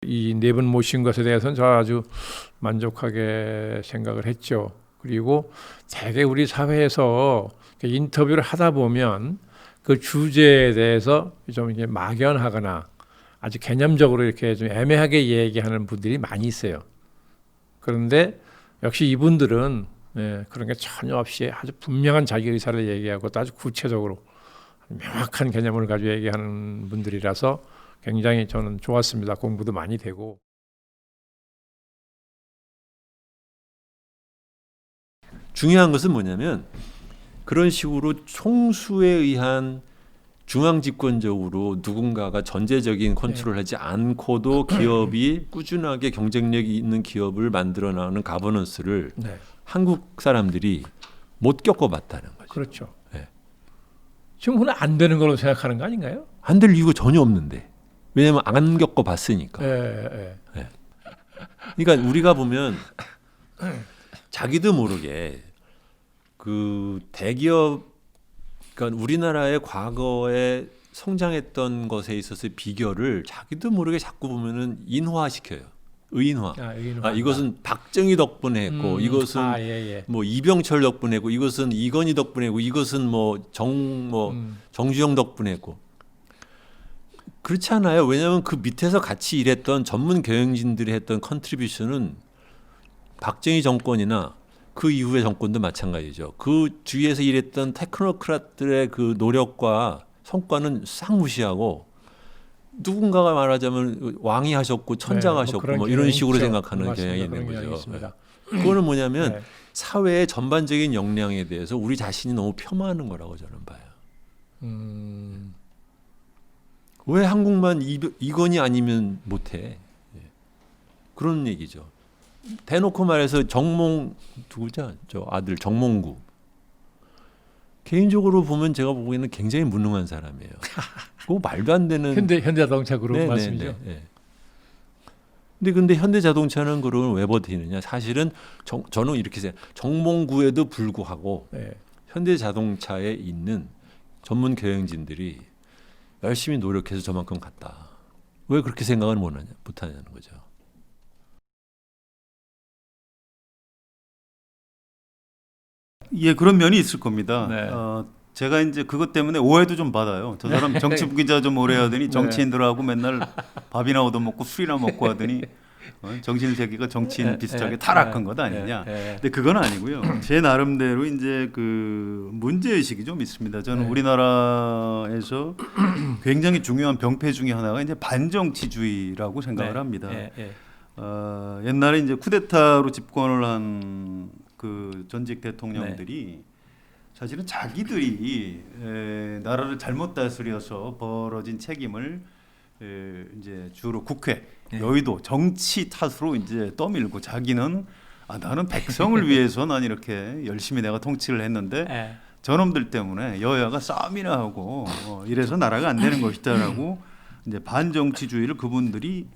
이 네 분 모신 것에 대해서는 저 아주 만족하게 생각을 했죠. 그리고 되게 우리 사회에서 인터뷰를 하다 보면 그 주제에 대해서 좀 이게 막연하거나 아주 개념적으로 이렇게 좀 애매하게 얘기하는 분들이 많이 있어요. 그런데 역시 이분들은 그런 게 전혀 없이 아주 분명한 자기 의사를 얘기하고 또 아주 구체적으로 명확한 개념을 가지고 얘기하는 분들이라서 굉장히 저는 좋았습니다. 공부도 많이 되고. 중요한 것은 뭐냐면 그런 식으로 총수에 의한 중앙집권적으로 누군가가 전제적인 컨트롤을 하지 않고도 기업이 꾸준하게 경쟁력이 있는 기업을 만들어 나가는 가버넌스를 한국 사람들이 못 겪어봤다는 거죠. 그렇죠. 네. 지금 그건 안 되는 걸로 생각하는 거 아닌가요? 안 될 이유가 전혀 없는데. 왜냐하면 안 겪어봤으니까. 예. 그러니까 우리가 보면 자기도 모르게 그 대기업, 그러니까 우리나라의 과거에 성장했던 것에 있어서 비결을 자기도 모르게 자꾸 보면은 인화시켜요. 의인화. 이것은 박정희 덕분에 했고, 이것은 뭐 이병철 덕분에 했고, 이것은 이건희 덕분에 했고, 이것은 정주영 덕분에 했고. 그렇지 않아요. 왜냐하면 그 밑에서 같이 일했던 전문 경영진들이 했던 컨트리뷰션은 박정희 정권이나 그 이후의 정권도 마찬가지죠. 그 주위에서 일했던 테크노크рат들의 그 노력과 성과는 싹 무시하고 누군가가 말하자면 왕이 하셨고 천자가 하셨고 뭐 이런 식으로 있죠. 생각하는 맞습니다. 경향이 있는 거죠. 그거는 뭐냐면 사회의 전반적인 역량에 대해서 우리 자신이 너무 폄하하는 거라고 저는 봐요. 왜 한국만 이건이 아니면 못해? 그런 얘기죠. 대놓고 말해서 정몽 누구죠? 저 아들 정몽구. 개인적으로 보면 제가 보기에는 굉장히 무능한 사람이에요. 그거 말도 안 되는 현대자동차 그룹 말씀이죠. 근데 현대자동차는 그걸 왜 버티느냐? 사실은 저는 이렇게 생각해요. 정몽구에도 불구하고 현대자동차에 있는 전문 경영진들이 열심히 노력해서 저만큼 갔다. 왜 그렇게 생각을 못하냐는 거죠. 예, 그런 면이 있을 겁니다. 제가 이제 그것 때문에 오해도 좀 받아요. 저 사람 정치 기자 좀 오래 하더니 정치인들하고 맨날 밥이나 얻어먹고 술이나 먹고 하더니 정신 세계가 정치인 비슷하게 타락한 것 아니냐. 근데 그건 아니고요. 제 나름대로 이제 그 문제의식이 좀 있습니다. 저는 우리나라에서 굉장히 중요한 병폐 중에 하나가 이제 반정치주의라고 생각을 합니다. 옛날에 이제 쿠데타로 집권을 한 그 전직 대통령들이 사실은 자기들이 나라를 잘못 다스려서 벌어진 책임을 이제 주로 국회, 여의도 정치 탓으로 이제 떠밀고 자기는 나는 백성을 위해서 난 이렇게 열심히 내가 통치를 했는데 저놈들 때문에 여야가 싸움이나 하고 이래서 나라가 안 되는 것이다라고 이제 반정치주의를 그분들이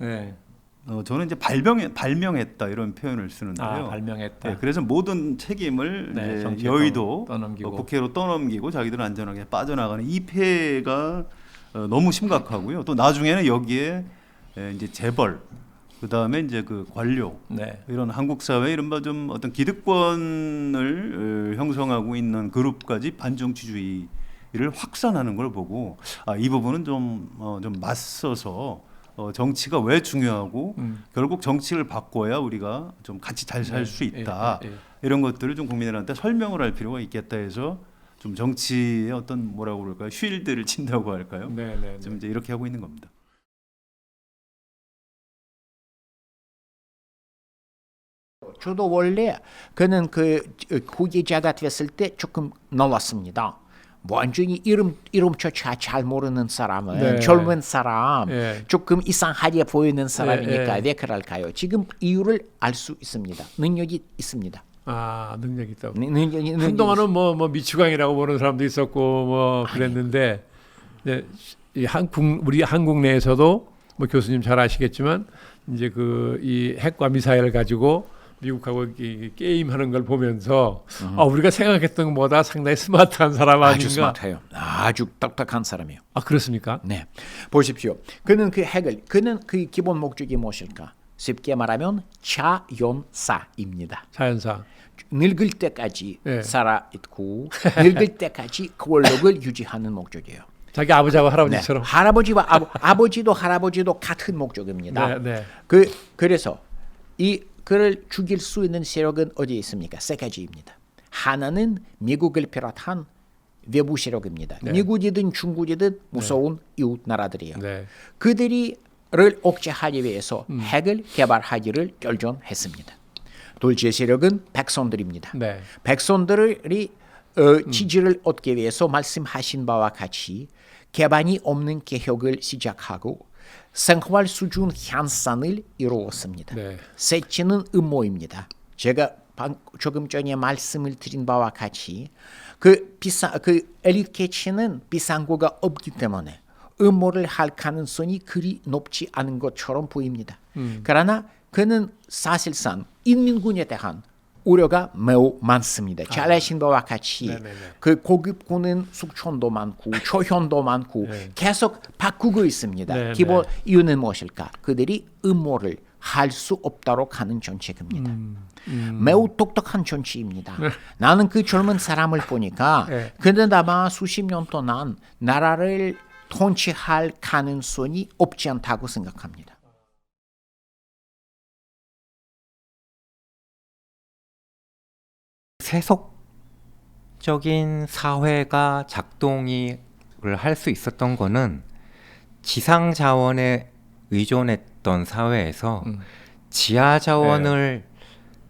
저는 이제 발명했다 이런 표현을 쓰는데요. 발명했다. 그래서 모든 책임을 이제 여의도 국회로 떠넘기고 자기들은 안전하게 빠져나가는 이 폐해가 너무 심각하고요. 또 나중에는 여기에 이제 재벌, 그 다음에 이제 그 관료 이런 한국 사회 이른바 좀 어떤 기득권을 형성하고 있는 그룹까지 반정치주의를 확산하는 걸 보고 이 부분은 좀 맞서서. 정치가 왜 중요하고 결국 정치를 바꿔야 우리가 좀 같이 잘 살 수 있다. 이런 것들을 좀 국민들한테 설명을 할 필요가 있겠다 해서 좀 정치의 어떤 뭐라고 그럴까요? 쉴드를 친다고 할까요? 좀 이제 이렇게 하고 있는 겁니다. 저도 원래 그는 그 후계자가 됐을 때 조금 놀랐습니다. 완전히 이름조차 잘 모르는 사람은 젊은 사람, 조금 이상하게 보이는 사람이니까 왜 그럴까요? 지금 이유를 알 수 있습니다. 능력이 있습니다. 능력이 있다고. 한동안은 뭐 미추광이라고 보는 사람도 있었고 뭐 그랬는데 네, 우리 한국 내에서도 뭐 교수님 잘 아시겠지만 이제 이 핵과 미사일을 가지고 미국하고 게임하는 걸 보면서 우리가 생각했던 것보다 상당히 스마트한 사람 아닌가? 아주 스마트해요. 아주 똑똑한 사람이에요. 아 그렇습니까? 네, 보십시오. 그는 그 기본 목적이 무엇일까? 쉽게 말하면 자연사입니다. 자연사. 늙을 때까지 네. 살아 있고 늙을 때까지 권력을 유지하는 목적이에요. 자기 아버지하고 네. 할아버지처럼. 할아버지와 아버지도 할아버지도 같은 목적입니다. 네, 네. 그래서 그를 죽일 수 있는 세력은 어디에 있습니까? 세 가지입니다. 하나는 미국을 비롯한 외부 세력입니다. 네. 미국이든 중국이든 무서운 이웃 나라들이에요. 네. 그들을 억제하기 위해서 핵을 개발하기를 결정했습니다. 둘째 세력은 백성들입니다. 네. 백성들이 지지를 얻기 위해서 말씀하신 바와 같이 개방이 없는 개혁을 시작하고 생활 수준 향상을 이루었습니다. 네. 셋째는 음모입니다. 제가 조금 전에 말씀을 드린 바와 같이 그 엘리트 계층은 비상구가 없기 때문에 음모를 할 가능성이 그리 높지 않은 것처럼 보입니다. 그러나 그는 사실상 인민군에 대한 우려가 매우 많습니다. 잘 아신 바와 같이 그 고급군은 숙청도 많고 초현도 많고 계속 바꾸고 있습니다. 기본 이유는 무엇일까? 그들이 음모를 할 수 없도록 하는 정책입니다. 매우 똑똑한 정치입니다. 나는 그 젊은 사람을 보니까 그는 아마 수십 년 동안 나라를 통치할 가능성이 없지 않다고 생각합니다. 세속적인 사회가 작동을 할 수 있었던 거는 지상 자원에 의존했던 사회에서 지하 자원을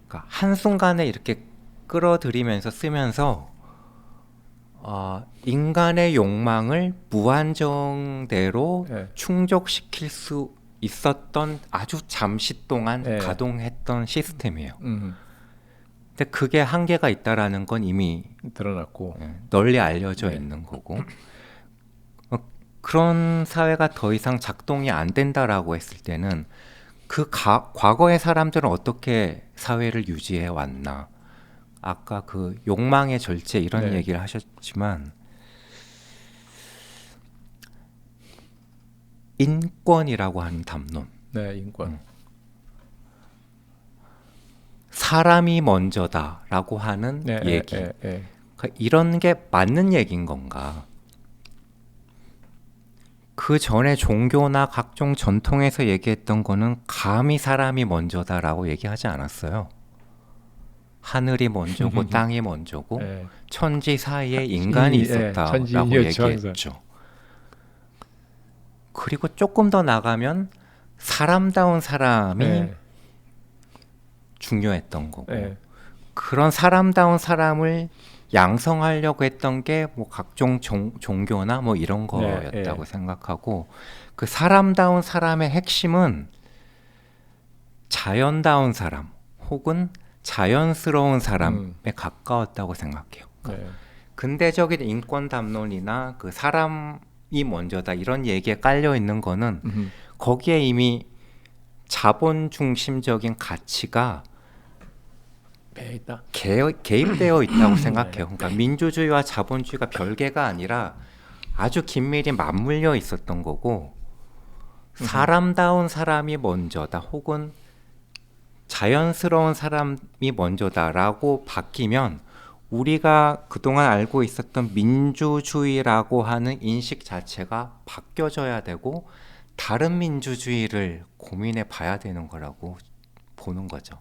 그러니까 한순간에 이렇게 끌어들이면서 쓰면서 인간의 욕망을 무한정대로 충족시킬 수 있었던 아주 잠시 동안 가동했던 시스템이에요. 근데 그게 한계가 있다라는 건 이미 드러났고 널리 알려져 있는 거고 그런 사회가 더 이상 작동이 안 된다라고 했을 때는 과거의 사람들은 어떻게 사회를 유지해 왔나 아까 그 욕망의 절제 이런 얘기를 하셨지만 인권이라고 하는 담론 인권 사람이 먼저다라고 하는 얘기 그러니까 이런 게 맞는 얘기인 건가 그 전에 종교나 각종 전통에서 얘기했던 거는 감히 사람이 먼저다라고 얘기하지 않았어요. 하늘이 먼저고 땅이 먼저고 천지 사이에 인간이 있었다라고 얘기했죠. 항상. 그리고 조금 더 나가면 사람다운 사람이 중요했던 거고 그런 사람다운 사람을 양성하려고 했던 게 뭐 각종 종교나 뭐 이런 거였다고 생각하고 그 사람다운 사람의 핵심은 자연다운 사람 혹은 자연스러운 사람에 가까웠다고 생각해요. 그러니까 근대적인 인권 담론이나 그 사람이 먼저다 이런 얘기에 깔려 있는 거는 거기에 이미 자본 중심적인 가치가 개입되어 있다고 생각해요. 그러니까 민주주의와 자본주의가 별개가 아니라 아주 긴밀히 맞물려 있었던 거고 사람다운 사람이 먼저다 혹은 자연스러운 사람이 먼저다라고 바뀌면 우리가 그동안 알고 있었던 민주주의라고 하는 인식 자체가 바뀌어져야 되고 다른 민주주의를 고민해 봐야 되는 거라고 보는 거죠.